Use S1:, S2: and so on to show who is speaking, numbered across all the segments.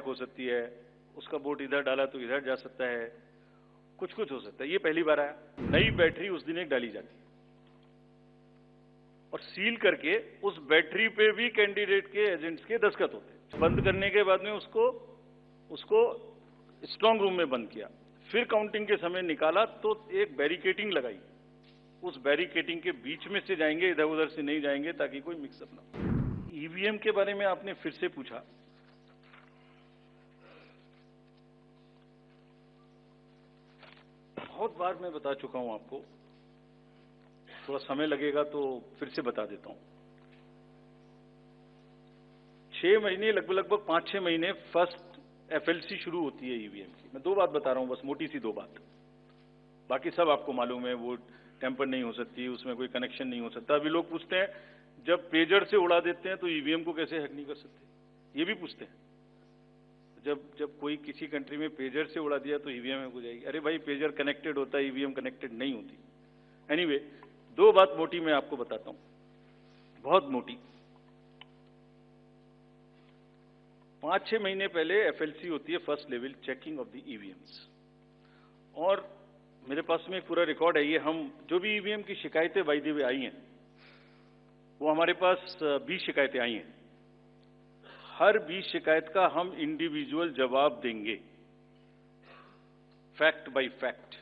S1: Hack हो सकती है, उसका वोट इधर डाला तो इधर जा सकता है, कुछ कुछ हो सकता है। ये पहली बार आया। नई बैटरी उस दिन एक डाली जाती है और सील करके उस बैटरी पे भी कैंडिडेट के एजेंट्स के दस्तखत होते हैं। बंद करने के बाद में उसको स्ट्रांग रूम में बंद किया, फिर काउंटिंग के समय निकाला तो एक बैरिकेटिंग लगाई। उस बैरिकेटिंग के बीच में से जाएंगे, इधर उधर से नहीं जाएंगे ताकि कोई मिक्सअप ना हो। ईवीएम के बारे में आपने फिर से पूछा। बहुत बार मैं बता चुका हूं आपको, थोड़ा समय लगेगा तो फिर से बता देता हूं। 6 महीने, लगभग 5-6 महीने फर्स्ट एफएलसी शुरू होती है ईवीएम की। मैं 2 बात बता रहा हूं, बस मोटी सी 2 बात, बाकी सब आपको मालूम है। वो टेम्पर नहीं हो सकती, उसमें कोई कनेक्शन नहीं हो सकता। अभी लोग पूछते हैं जब पेजर से उड़ा देते हैं तो ईवीएम को कैसे हैक नहीं कर सकते, ये भी पूछते हैं। जब कोई किसी कंट्री में पेजर से उड़ा दिया तो ईवीएम हैक हो जाएगी। अरे भाई, पेजर कनेक्टेड होता है, ईवीएम कनेक्टेड नहीं होती। एनीवे, 2 बात मोटी मैं आपको बताता हूं, बहुत मोटी। 5-6 महीने पहले एफएलसी होती है, first level checking of the EVMs, और मेरे पास में एक पूरा रिकॉर्ड है। ये हम जो भी ईवीएम की शिकायतें बाय द वे आई हैं, वो हमारे पास 20 शिकायतें आई हैं। हर 20 शिकायत का हम इंडिविजुअल जवाब देंगे, फैक्ट बाय फैक्ट।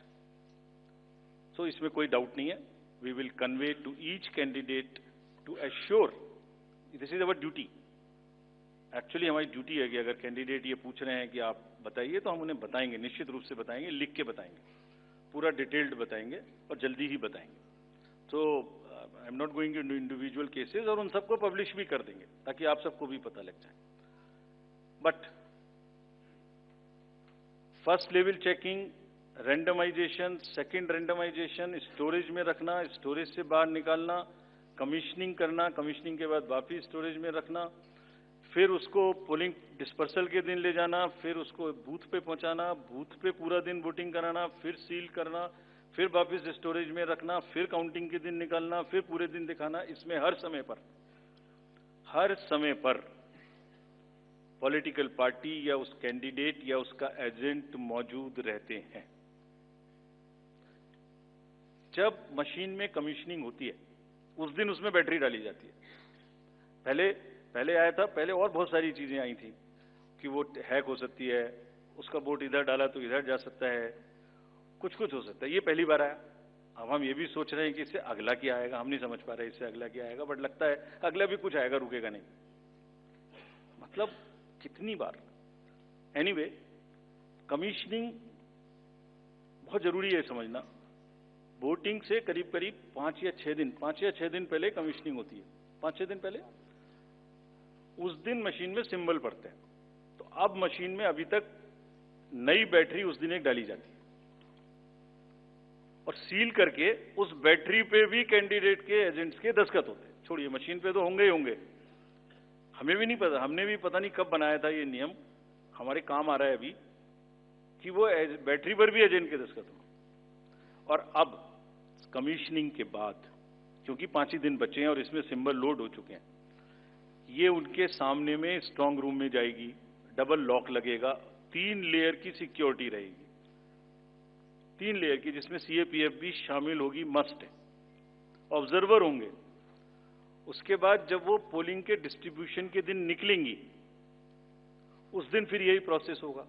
S1: सो इसमें कोई डाउट नहीं है। We will convey to each candidate to assure, this is our duty. Actually हमारी ड्यूटी है कि अगर कैंडिडेट ये पूछ रहे हैं कि आप बताइए, तो हम उन्हें बताएंगे, निश्चित रूप से बताएंगे, लिख के बताएंगे, पूरा डिटेल्ड बताएंगे और जल्दी ही बताएंगे। तो I am not going into individual cases, और उन सबको पब्लिश भी कर देंगे ताकि आप सबको भी पता लग जाए। But first level checking, randomisation, second randomisation, storage में रखना, स्टोरेज से बाहर निकालना, कमीशनिंग करना, कमीशनिंग के बाद वापिस स्टोरेज में रखना, फिर उसको पोलिंग डिस्पर्सल के दिन ले जाना, फिर उसको बूथ पे पहुंचाना, बूथ पे पूरा दिन वोटिंग कराना, फिर सील करना, फिर वापस स्टोरेज में रखना, फिर काउंटिंग के दिन निकालना, फिर पूरे दिन दिखाना। इसमें हर समय पर पॉलिटिकल पार्टी या उस कैंडिडेट या उसका एजेंट मौजूद रहते हैं। जब मशीन में कमीशनिंग होती है उस दिन उसमें बैटरी डाली जाती है। पहले आया था, पहले और बहुत सारी चीजें आई थी कि वो हैक हो सकती है, उसका वोट इधर डाला तो इधर जा सकता है, कुछ कुछ हो सकता है। ये पहली बार आया। अब हम ये भी सोच रहे हैं कि इससे अगला क्या आएगा, हम नहीं समझ पा रहे इससे अगला क्या आएगा, बट लगता है अगला भी कुछ आएगा, रुकेगा नहीं। मतलब कितनी बार। एनीवे, कमीशनिंग बहुत जरूरी है समझना। वोटिंग से करीब 5 या 6 दिन पहले कमीशनिंग होती है। 5-6 दिन पहले उस दिन मशीन में सिंबल पड़ते हैं। तो अब मशीन में अभी तक नई बैटरी उस दिन एक डाली जाती है और सील करके उस बैटरी पे भी कैंडिडेट के एजेंट्स के दस्तखत होते हैं। छोड़िए, मशीन पे तो होंगे ही होंगे, हमें भी नहीं पता, हमने भी पता नहीं कब बनाया था ये नियम, हमारे काम आ रहा है अभी कि वो बैटरी पर भी एजेंट के दस्तखत हो। और अब कमीशनिंग के बाद, क्योंकि 5 ही दिन बचे हैं और इसमें सिंबल लोड हो चुके हैं, ये उनके सामने में स्ट्रांग रूम में जाएगी, डबल लॉक लगेगा, 3 लेयर की सिक्योरिटी रहेगी, 3 लेयर की, जिसमें सीएपीएफ भी शामिल होगी, मस्ट है। ऑब्जर्वर होंगे। उसके बाद जब वो पोलिंग के डिस्ट्रीब्यूशन के दिन निकलेंगी, उस दिन फिर यही प्रोसेस होगा।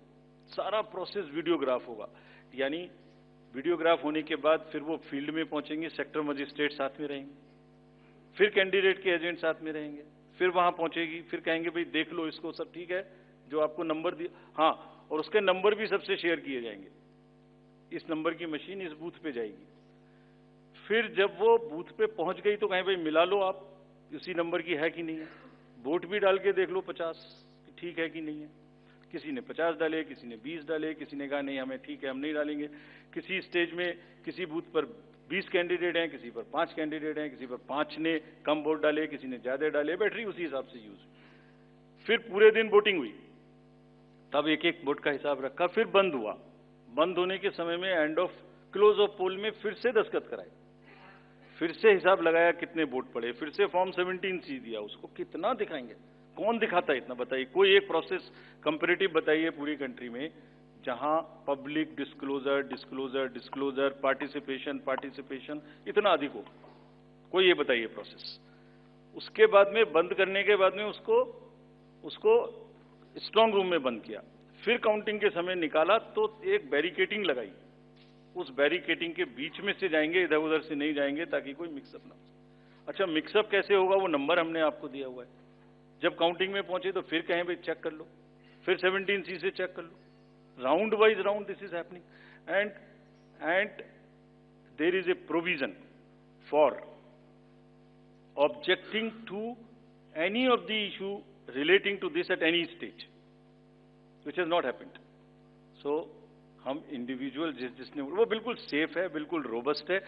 S1: सारा प्रोसेस वीडियोग्राफ होगा, यानी वीडियोग्राफ होने के बाद फिर वो फील्ड में पहुंचेंगे, सेक्टर मजिस्ट्रेट साथ में रहेंगे, फिर कैंडिडेट के एजेंट साथ में रहेंगे, फिर वहां पहुंचेगी, फिर कहेंगे भाई देख लो इसको, सब ठीक है, जो आपको नंबर दिया, हाँ, और उसके नंबर भी सबसे शेयर किए जाएंगे। इस नंबर की मशीन इस बूथ पे जाएगी। फिर जब वो बूथ पे पहुंच गई तो कहें भाई मिला लो आप, इसी नंबर की है कि नहीं है, वोट भी डाल के देख लो 50 ठीक है कि नहीं है। किसी ने 50 डाले, किसी ने 20 डाले, किसी ने कहा नहीं हमें ठीक है, हम नहीं डालेंगे। किसी स्टेज में किसी बूथ पर 20 कैंडिडेट हैं, किसी पर 5 कैंडिडेट हैं, किसी पर 5 ने कम वोट डाले, किसी ने ज्यादा डाले, बैटरी उसी हिसाब से यूज। फिर पूरे दिन वोटिंग हुई, तब एक एक वोट का हिसाब रखा, फिर बंद हुआ। बंद होने के समय में एंड ऑफ क्लोज ऑफ पोल में फिर से दस्तखत कराए, फिर से हिसाब लगाया कितने वोट पड़े, फिर से फॉर्म 17C दिया, उसको कितना दिखाएंगे, कौन दिखाता है इतना, बताइए। कोई एक प्रोसेस कंपैरेटिव बताइए पूरी कंट्री में जहां पब्लिक डिस्क्लोजर, पार्टिसिपेशन इतना अधिक हो। कोई ये बताइए प्रोसेस। उसके बाद में बंद करने के बाद में उसको स्ट्रांग रूम में बंद किया, फिर काउंटिंग के समय निकाला तो एक बैरिकेटिंग लगाई। उस बैरिकेटिंग के बीच में से जाएंगे, इधर उधर से नहीं जाएंगे, ताकि कोई मिक्सअप ना हो। अच्छा, मिक्सअप कैसे होगा, वो नंबर हमने आपको दिया हुआ है। जब काउंटिंग में पहुंचे तो फिर कहें भाई चेक कर लो, फिर 17C से चेक कर लो। Round wise round this is happening and there is a provision for objecting to any of the issue relating to this at any stage, which has not happened. So, हम individual जिसने वो बिल्कुल safe है, बिल्कुल robust है।